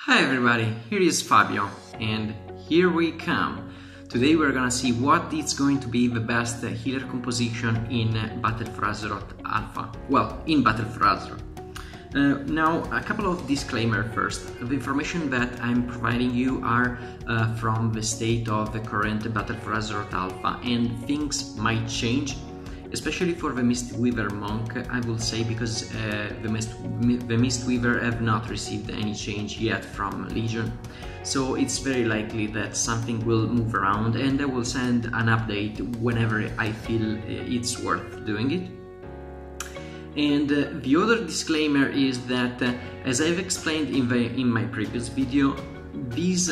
Hi everybody, here is Fabio, and here we come. Today we're gonna see what is going to be the best healer composition in Battle for Azeroth Alpha. Well, in Battle for Azeroth. Now, a couple of disclaimers first. The information that I'm providing you are from the state of the current Battle for Azeroth Alpha, and things might change, especially for the Mistweaver Monk, I will say, because the Mistweaver have not received any change yet from Legion. So it's very likely that something will move around, and I will send an update whenever I feel it's worth doing it. And the other disclaimer is that, as I've explained in my previous video, this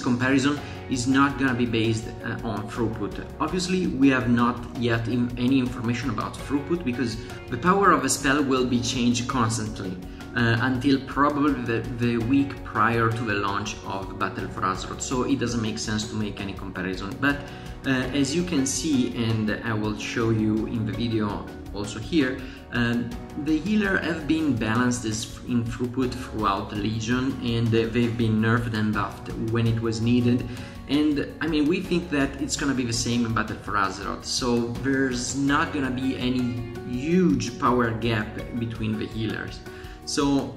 comparison is not gonna be based on throughput. Obviously, we have not yet any information about throughput because the power of a spell will be changed constantly until probably the week prior to the launch of Battle for Azeroth. So it doesn't make sense to make any comparison. But as you can see, and I will show you in the video also here, the healer have been balanced in throughput throughout the Legion, and they've been nerfed and buffed when it was needed. And I mean, we think that it's gonna be the same in Battle for Azeroth, so there's not gonna be any huge power gap between the healers. So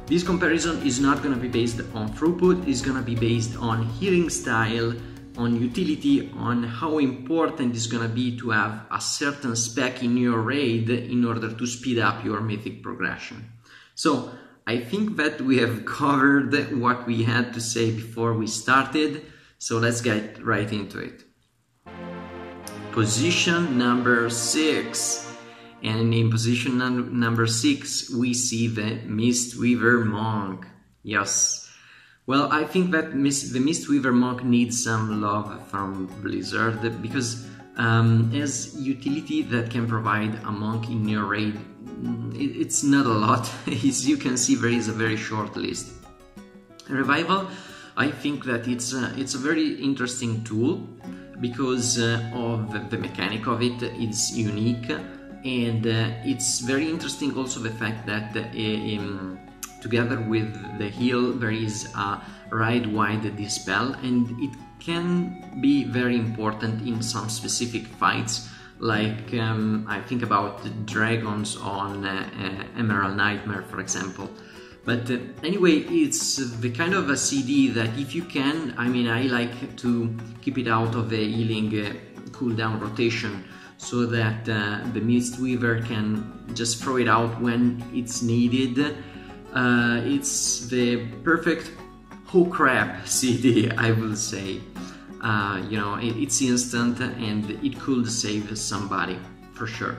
this comparison is not gonna be based on throughput, it's gonna be based on healing style, on utility, on how important it's gonna be to have a certain spec in your raid in order to speed up your mythic progression. So I think that we have covered what we had to say before we started, so let's get right into it. Position number 6. And in position number 6 we see the Mistweaver Monk. Yes. Well, I think that the Mistweaver Monk needs some love from Blizzard, because as utility that can provide a monk in your raid, it's not a lot. As you can see, there is a very short list. Revival, I think that it's a very interesting tool because of the mechanic of it. It's unique, and it's very interesting also the fact that together with the heal there is a raid-wide dispel, and it can be very important in some specific fights, like I think about the dragons on Emerald Nightmare, for example. But anyway, it's the kind of a CD that if you can, I mean, I like to keep it out of the healing cooldown rotation, so that the Mistweaver can just throw it out when it's needed. It's the perfect oh crap CD, I will say. You know, it's instant and it could save somebody for sure.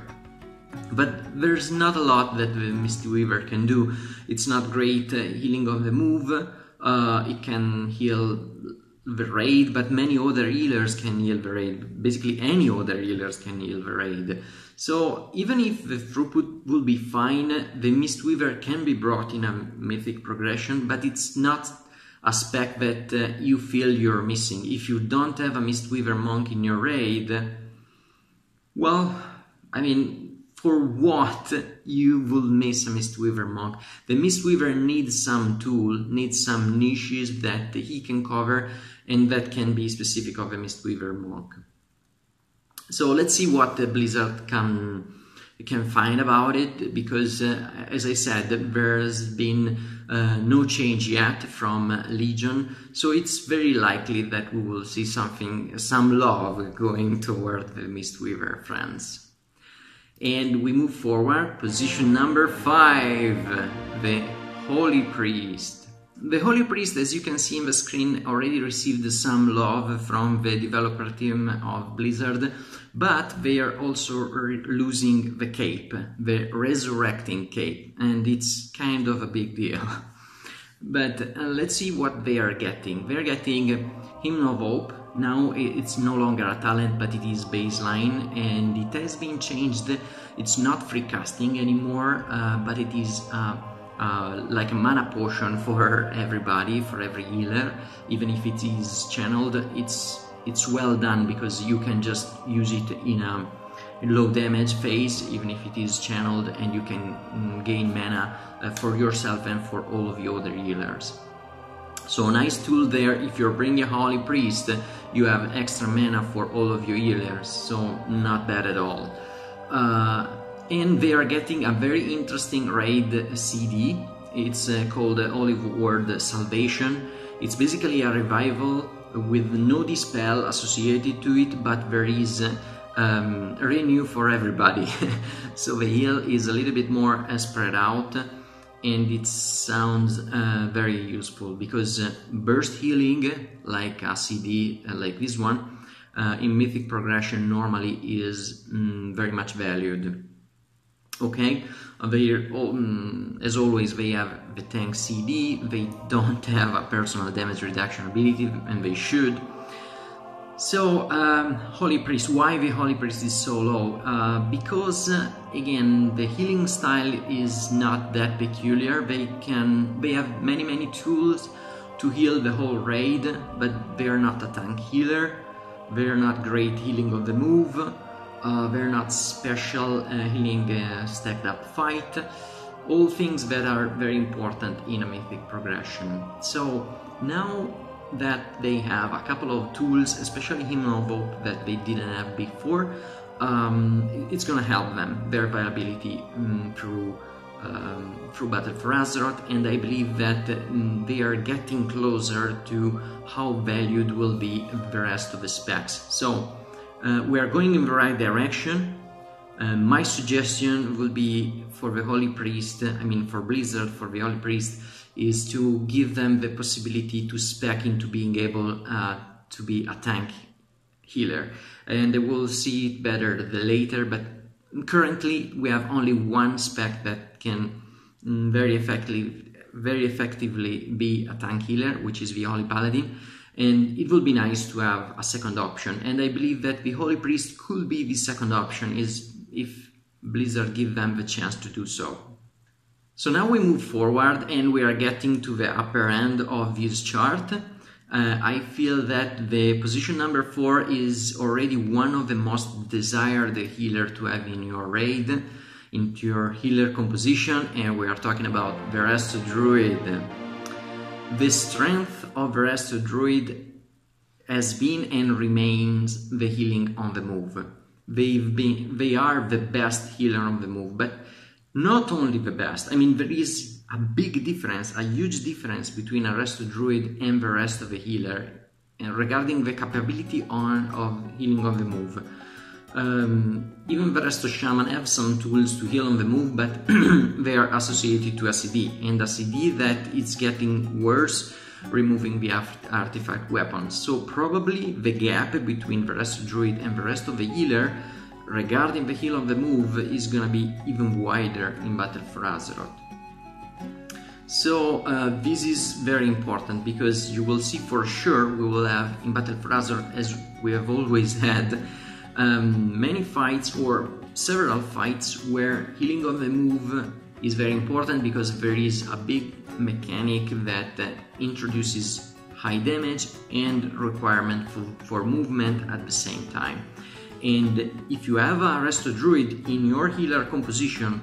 But there's not a lot that the Mistweaver can do. It's not great healing on the move. It can heal the raid, but many other healers can heal the raid. Basically any other healers can heal the raid. So even if the throughput will be fine, the Mistweaver can be brought in a mythic progression, but it's not a spec that you feel you're missing. If you don't have a Mistweaver Monk in your raid, well, I mean, for what you will miss a Mistweaver Monk? The Mistweaver needs some tool, needs some niches that he can cover, and that can be specific of a Mistweaver Monk. So let's see what Blizzard can find about it, because as I said, there's been no change yet from Legion, so it's very likely that we will see some love going toward the Mistweaver friends. And we move forward, position number 5, the Holy Priest. The Holy Priest, as you can see in the screen, already received some love from the developer team of Blizzard, but they are also losing the cape, the resurrecting cape, and it's kind of a big deal. But let's see what they are getting. They're getting Hymn of Hope. Now it's no longer a talent, but it is baseline, and it has been changed. It's not free casting anymore, but it is like a mana potion for everybody, for every healer. Even if it is channeled, it's well done, because you can just use it in a low damage phase, even if it is channeled, and you can gain mana for yourself and for all of the other healers. So nice tool there. If you're bringing a Holy Priest, you have extra mana for all of your healers, so not bad at all. And they are getting a very interesting raid CD. It's called Olive Word Salvation. It's basically a revival with no dispel associated to it, but there is renew for everybody. So the heal is a little bit more spread out, and it sounds very useful because burst healing, like a CD like this one, in Mythic progression normally is very much valued. Okay, as always, they have the tank CD. They don't have a personal damage reduction ability, and they should. So, Holy Priest, why the Holy Priest is so low? Because, again, the healing style is not that peculiar. They have many tools to heal the whole raid, but they are not a tank healer. They are not great healing of the move. They're not special healing stacked up fight. All things that are very important in a Mythic progression. So, now that they have a couple of tools, especially Hymn of Hope, that they didn't have before, it's gonna help them, their viability through Battle for Azeroth, and I believe that they are getting closer to how valued will be the rest of the specs. So we are going in the right direction. My suggestion will be for the Holy Priest, for Blizzard, for the Holy Priest, is to give them the possibility to spec into being able to be a tank healer, and they will see it better the later, but currently we have only one spec that can very effectively be a tank healer, which is the Holy Paladin, and it would be nice to have a second option, and I believe that the Holy Priest could be the second option if Blizzard give them the chance to do so. So now we move forward and we are getting to the upper end of this chart. I feel that the position number 4 is already one of the most desired healer to have in your raid, into your healer composition, and we are talking about the Resto Druid. The strength of the Resto Druid has been and remains the healing on the move. They are the best healer on the move, but not only the best. There is a big difference, a huge difference between a Resto Druid and the rest of the healer regarding the capability of healing on the move. Even the Resto Shaman have some tools to heal on the move, but they are associated to a CD, and a CD that is getting worse, removing the artifact weapons. So probably the gap between the Resto Druid and the rest of the healer regarding the heal on the move is gonna be even wider in Battle for Azeroth. So this is very important, because you will see for sure we will have in Battle for Azeroth, as we have always had, many fights or several fights where healing on the move is very important, because there is a big mechanic that introduces high damage and requirement for movement at the same time. And if you have a Resto Druid in your healer composition,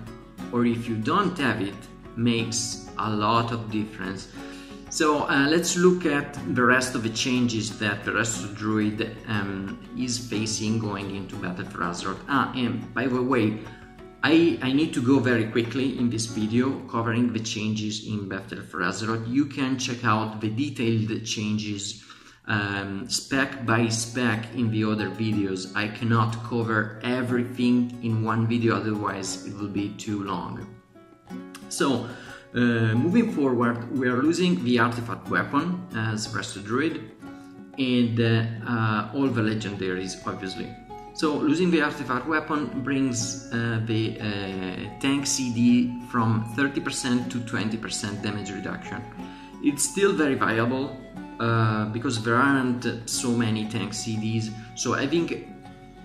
or if you don't have it, makes a lot of difference. So let's look at the rest of the changes that the Resto Druid is facing going into Battle for Azeroth. And by the way, I need to go very quickly in this video covering the changes in Battle for Azeroth. You can check out the detailed changes spec by spec in the other videos. I cannot cover everything in one video, otherwise it will be too long. So moving forward, we are losing the artifact weapon as Resto Druid, and all the legendaries, obviously. So losing the artifact weapon brings the tank CD from 30% to 20% damage reduction. It's still very viable, because there aren't so many tank CDs, so I think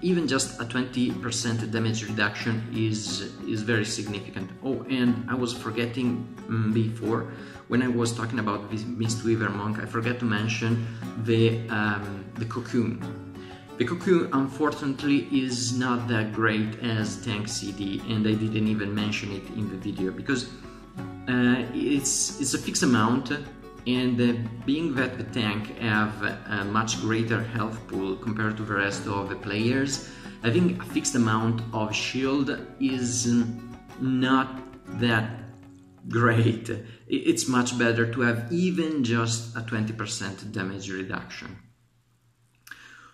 even just a 20% damage reduction is very significant. Oh, and I was forgetting before, when I was talking about Mistweaver Monk, I forgot to mention the cocoon. The Cuckoo unfortunately is not that great as tank CD, and I didn't even mention it in the video because it's a fixed amount, and being that the tank have a much greater health pool compared to the rest of the players, I think a fixed amount of shield is not that great. It's much better to have even just a 20% damage reduction.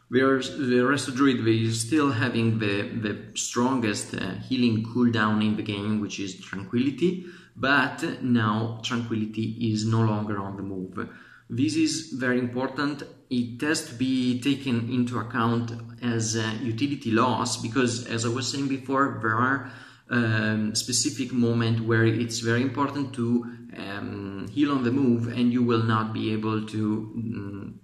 Whereas the Resto Druid is still having the strongest healing cooldown in the game, which is Tranquility, but now Tranquility is no longer on the move. This is very important. It has to be taken into account as a utility loss because, as I was saying before, there are specific moments where it's very important to heal on the move, and you will not be able to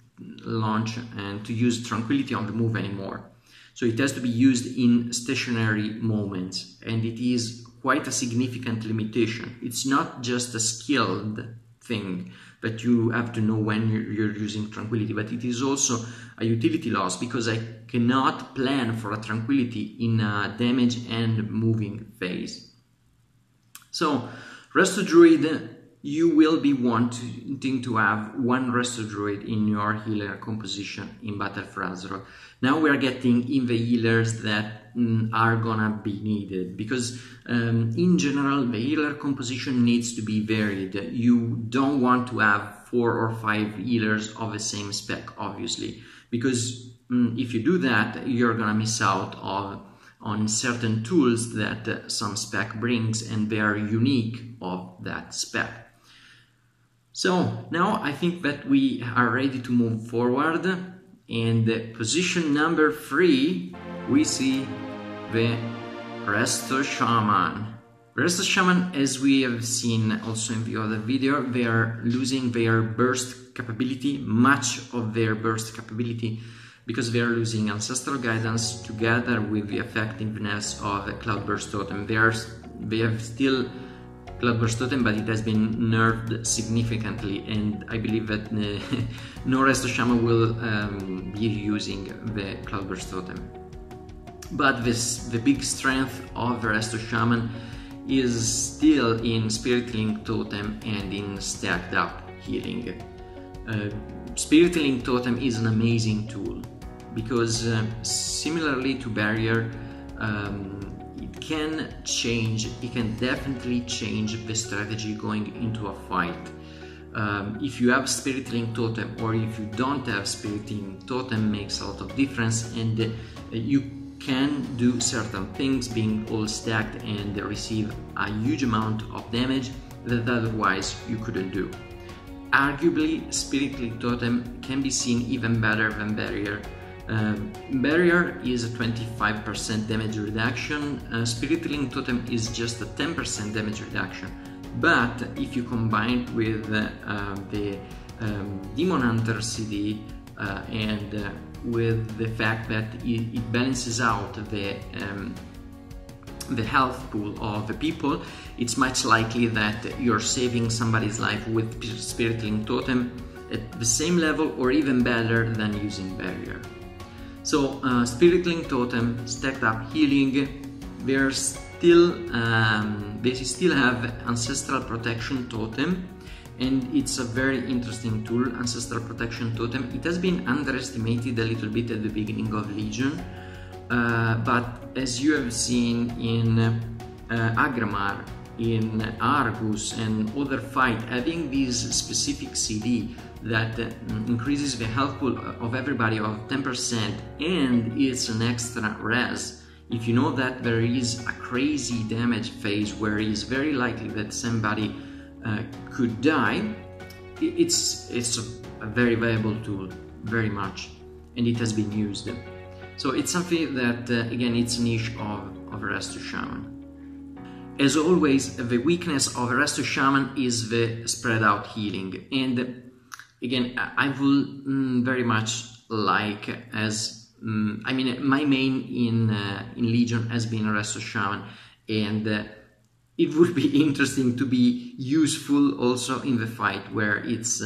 launch and to use Tranquility on the move anymore. So it has to be used in stationary moments, and it is quite a significant limitation. It's not just a skilled thing that you have to know when you're using Tranquility, but it is also a utility loss because I cannot plan for a Tranquility in a damage and moving phase. So Resto Druid, you will be wanting to have one Resto Druid in your healer composition in Battle for Azeroth. Now we are getting in the healers that are gonna be needed because in general the healer composition needs to be varied. You don't want to have 4 or 5 healers of the same spec, obviously, because if you do that, you're gonna miss out on certain tools that some spec brings, and they are unique of that spec. So now I think that we are ready to move forward, and position number 3 we see the Resto Shaman. Resto Shaman, as we have seen also in the other video, they are losing their burst capability, much of their burst capability, because they are losing Ancestral Guidance together with the effectiveness of the Cloudburst Totem. They have still Cloudburst Totem, but it has been nerfed significantly, and I believe that no Resto Shaman will be using the Cloudburst Totem. But the big strength of the Resto Shaman is still in Spirit Link Totem and in stacked up healing. Spirit Link Totem is an amazing tool because similarly to Barrier, it can definitely change the strategy going into a fight. If you have Spirit Link Totem or if you don't have Spirit Link Totem makes a lot of difference, and you can do certain things being all stacked and receive a huge amount of damage that otherwise you couldn't do. Arguably, Spirit Link Totem can be seen even better than Barrier. Barrier is a 25% damage reduction, Spirit Link Totem is just a 10% damage reduction, but if you combine it with the Demon Hunter CD and with the fact that it balances out the health pool of the people, it's much likely that you're saving somebody's life with Spirit Link Totem at the same level or even better than using Barrier. So Spirit Link Totem, stacked up healing, they still have Ancestral Protection Totem, and it's a very interesting tool, Ancestral Protection Totem. It has been underestimated a little bit at the beginning of Legion, but as you have seen in Agramar, in Argus and other fights, having this specific CD that increases the health pool of everybody of 10% and it's an extra res. If you know that there is a crazy damage phase where it's very likely that somebody could die, it's a very viable tool, very much, and it has been used. So it's something that again, it's a niche of Resto Shaman. As always, the weakness of Resto Shaman is the spread out healing, and again, I will very much like, as I mean, my main in Legion has been Resto Shaman, and it would be interesting to be useful also in the fight where it's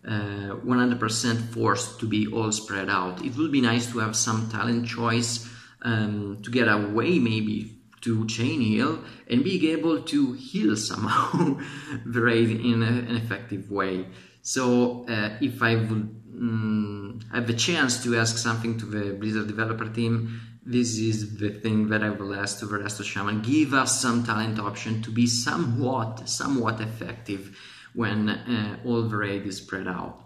100% forced to be all spread out. It would be nice to have some talent choice to get away maybe to chain heal and be able to heal somehow the raid in an effective way. So if I would have the chance to ask something to the Blizzard developer team, this is the thing that I will ask to the rest of Shaman. Give us some talent option to be somewhat effective when all the raid is spread out.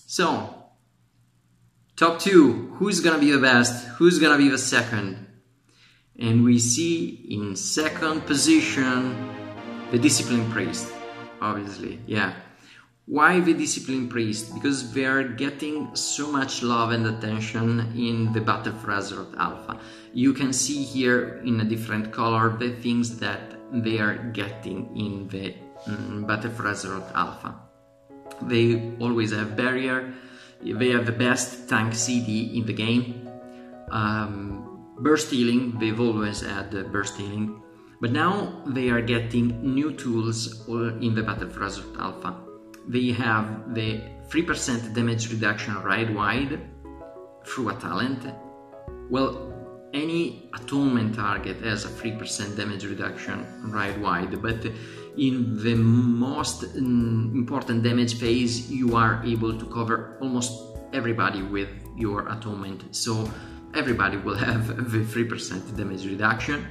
So, top 2, who's gonna be the best? Who's gonna be the second? And we see in second position the Discipline Priest, obviously, yeah. Why the Discipline Priest? Because they are getting so much love and attention in the Battle for Azeroth Alpha. You can see here in a different color the things that they are getting in the Battle for Azeroth Alpha. They always have barrier, they have the best tank CD in the game. Burst healing, they've always had burst healing, but now they are getting new tools in the Battle for Azeroth Alpha. They have the 3% damage reduction raid-wide through a talent. Well, any atonement target has a 3% damage reduction raid-wide, but in the most important damage phase you are able to cover almost everybody with your atonement. So everybody will have the 3% damage reduction.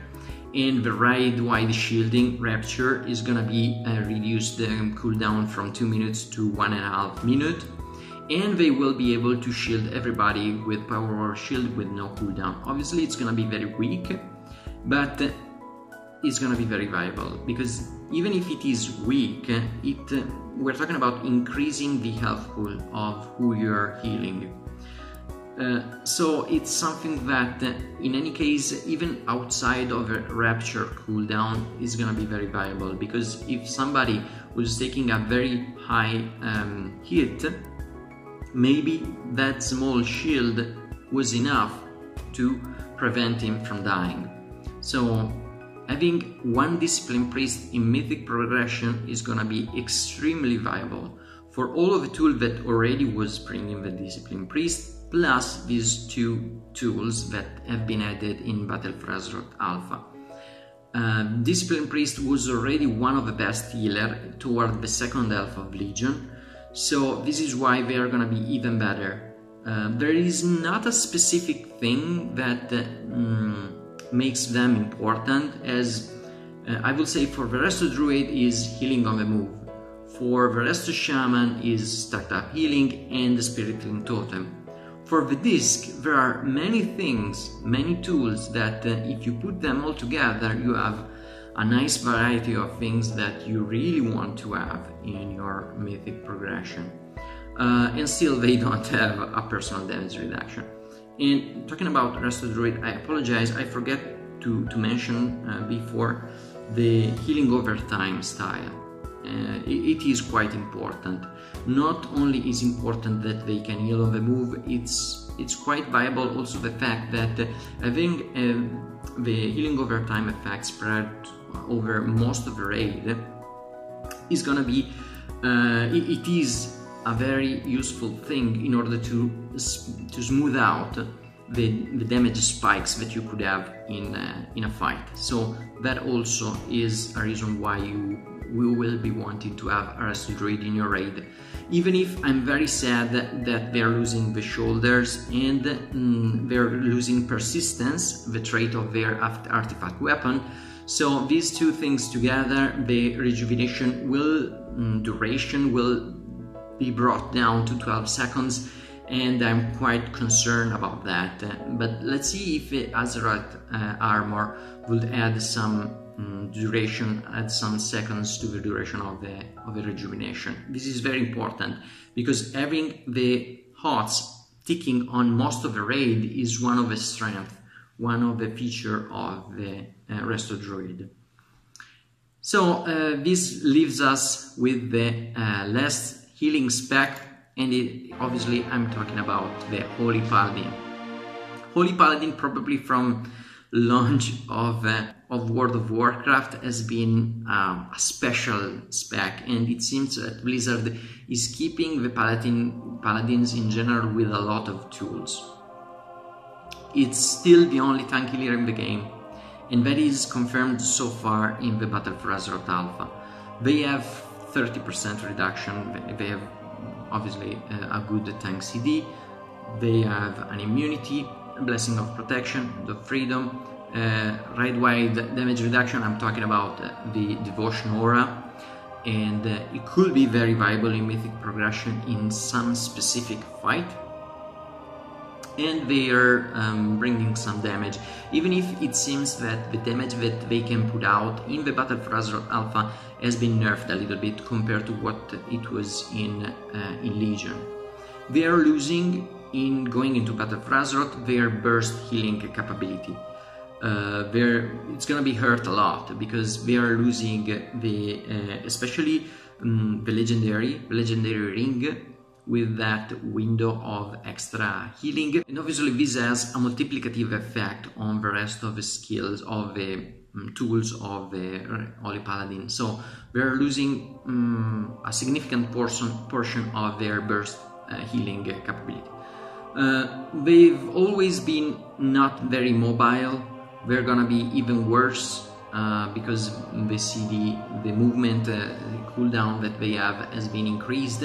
And the raid-wide shielding rapture is gonna be reduced cooldown from 2 minutes to 1.5 minutes, and they will be able to shield everybody with power or shield with no cooldown. Obviously it's gonna be very weak, but it's gonna be very viable, because even if it is weak, we're talking about increasing the health pool of who you're healing. So it's something that in any case, even outside of a rapture cooldown, is gonna be very viable, because if somebody was taking a very high hit, maybe that small shield was enough to prevent him from dying. So having one Discipline Priest in Mythic progression is gonna be extremely viable for all of the tools that already was bringing the Discipline Priest, plus these 2 tools that have been added in Battle for Azeroth Alpha. Discipline Priest was already one of the best healer toward the second half of Legion, so this is why they are gonna be even better. There is not a specific thing that makes them important, as I will say for the rest of Druid is healing on the move. For the rest of Shaman is stacked up healing and the Spirit Link Totem. For the disc, there are many things, many tools that if you put them all together, you have a nice variety of things that you really want to have in your Mythic progression. And still they don't have a personal damage reduction. And talking about Rest of Druid, I apologize, I forget to mention before the healing over time style. It is quite important. Not only is important that they can heal on the move, it's quite viable also the fact that having the healing over time effect spread over most of the raid is gonna be it is a very useful thing in order to smooth out the damage spikes that you could have in a fight. So that also is a reason why we will be wanting to have Arrested Druid in your raid. Even if I'm very sad that they're losing the shoulders and they're losing persistence, the trait of their artifact weapon. So these 2 things together, the rejuvenation duration will be brought down to 12 seconds, and I'm quite concerned about that. But let's see if Azeroth armor will add some duration, add some seconds to the duration of the rejuvenation. This is very important, because having the HOTS ticking on most of the raid is one of the strengths, one of the feature of the Resto Druid. So this leaves us with the last healing spec, and obviously I'm talking about the Holy Paladin. Holy Paladin, probably from launch of World of Warcraft has been a special spec, and it seems that Blizzard is keeping the paladins in general with a lot of tools. It's still the only tank healer in the game, and that is confirmed so far in the Battle for Azeroth Alpha. They have 30% reduction, they have obviously a good tank CD, they have an immunity, a blessing of protection, the freedom, raid-wide damage reduction. I'm talking about the devotion aura, and it could be very viable in Mythic progression in some specific fight. And they are bringing some damage, even if it seems that the damage that they can put out in the Battle for Azeroth Alpha has been nerfed a little bit compared to what it was in Legion. They are losing, in going into Battle for Azeroth, their burst healing capability. It's gonna be hurt a lot because they are losing the especially the legendary ring, with that window of extra healing, and obviously this has a multiplicative effect on the rest of the skills of the tools of the Holy Paladin. So they're losing a significant portion of their burst healing capability. They've always been not very mobile. They're gonna be even worse because the CD, the movement cooldown that they have has been increased.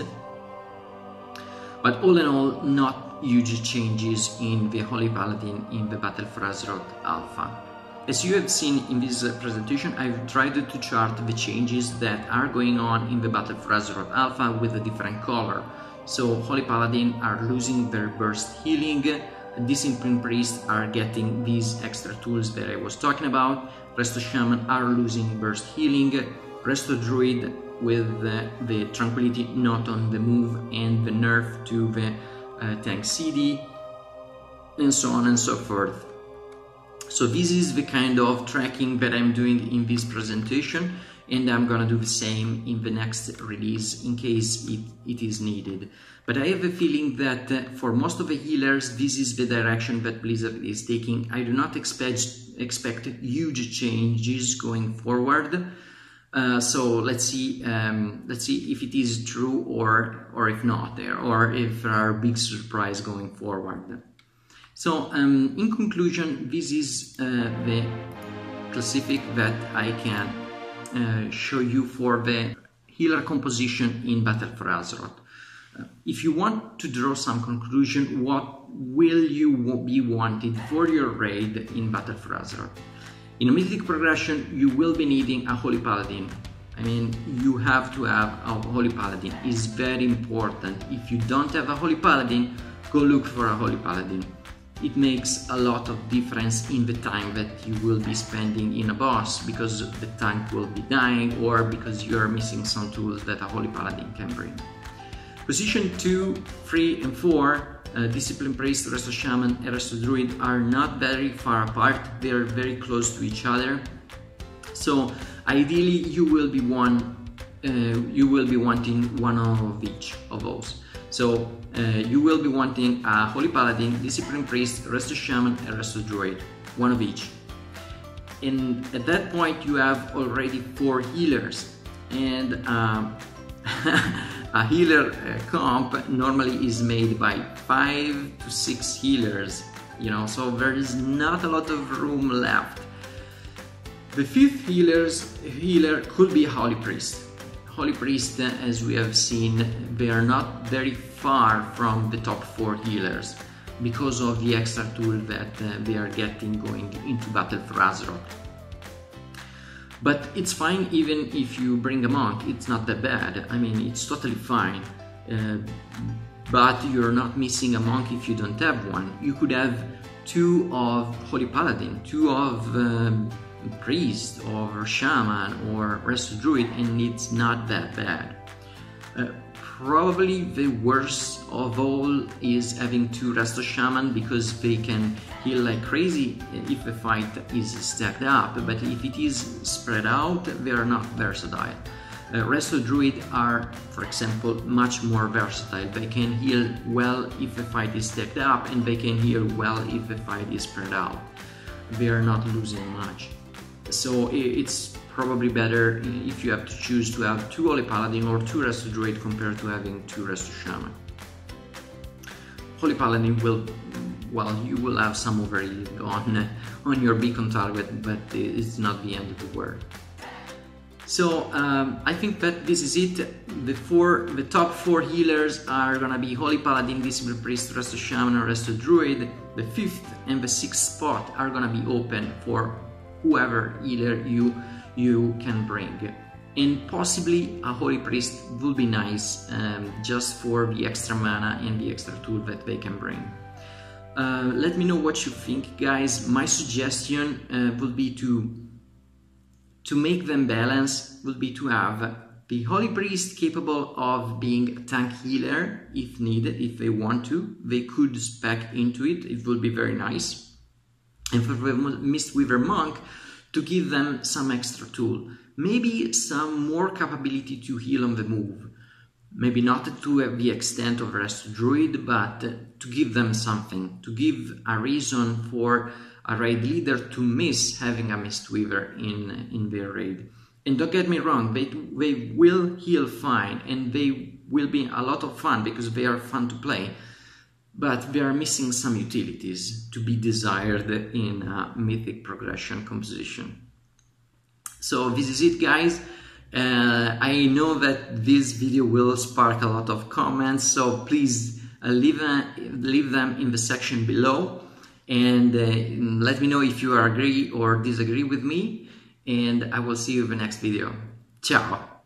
But all in all, not huge changes in the Holy Paladin in the Battle for Azeroth Alpha. As you have seen in this presentation, I've tried to chart the changes that are going on in the Battle for Azeroth Alpha with a different color. So Holy Paladin are losing their burst healing, Discipline Priests are getting these extra tools that I was talking about, Resto Shaman are losing burst healing, Resto Druid with the Tranquility not on the move and the nerf to the tank CD, and so on and so forth. So this is the kind of tracking that I'm doing in this presentation, and I'm gonna do the same in the next release in case it is needed. But I have a feeling that for most of the healers, this is the direction that Blizzard is taking. I do not expect huge changes going forward. So let's see if it is true or if not, or if there are big surprise going forward. So in conclusion, this is the classific that I can show you for the healer composition in Battle for Azeroth. If you want to draw some conclusion, what will you be wanted for your raid in Battle for Azeroth? In a Mythic progression, you will be needing a Holy Paladin. I mean, you have to have a Holy Paladin. It's very important. If you don't have a Holy Paladin, go look for a Holy Paladin. It makes a lot of difference in the time that you will be spending in a boss, because the tank will be dying or because you're missing some tools that a Holy Paladin can bring. Position 2, 3, and 4, Discipline Priest, Resto Shaman, and Resto Druid are not very far apart. They are very close to each other. So ideally, you will be wanting one of each of those. So you will be wanting a Holy Paladin, Discipline Priest, Resto Shaman, and Resto Druid, one of each. And at that point, you have already 4 healers, and a healer comp normally is made by 5 to 6 healers, you know, so there is not a lot of room left. The 5th healer could be Holy Priest. Holy Priest, as we have seen, they are not very far from the top 4 healers because of the extra tool that they are getting going into Battle for Azeroth. But it's fine even if you bring a monk, it's not that bad. I mean, it's totally fine. But you're not missing a monk if you don't have one. You could have 2 of Holy Paladin, 2 of Priest, or Shaman, or Resto Druid, and it's not that bad. Probably the worst of all is having 2 Resto Shaman, because they can heal like crazy if the fight is stacked up, but if it is spread out, they are not versatile. Resto Druid are, for example, much more versatile. They can heal well if the fight is stacked up, and they can heal well if the fight is spread out. they are not losing much. So it's probably better if you have to choose to have 2 Holy Paladin or 2 Resto Druid compared to having 2 Resto Shaman. Holy Paladin will, well, you will have some overheat on your beacon target, but it's not the end of the world. So I think that this is it. The top 4 healers are gonna be Holy Paladin, Disciple Priest, Resto Shaman, or Resto Druid. The 5th and the 6th spot are gonna be open for whoever healer you can bring. And possibly a Holy Priest will be nice, just for the extra mana and the extra tool that they can bring. Let me know what you think, guys. My suggestion would be to make them balance, would be to have the Holy Priest capable of being a tank healer if needed, if they want to. They could spec into it, it would be very nice. And for the Mistweaver Monk, to give them some extra tool. Maybe some more capability to heal on the move. Maybe not to the extent of Resto Druid, but to give them something, to give a reason for a raid leader to miss having a Mistweaver in their raid. And don't get me wrong, they will heal fine and they will be a lot of fun because they are fun to play, but they are missing some utilities to be desired in a Mythic progression composition. So this is it, guys. I know that this video will spark a lot of comments, so please leave them in the section below. And let me know if you agree or disagree with me, and I will see you in the next video. Ciao!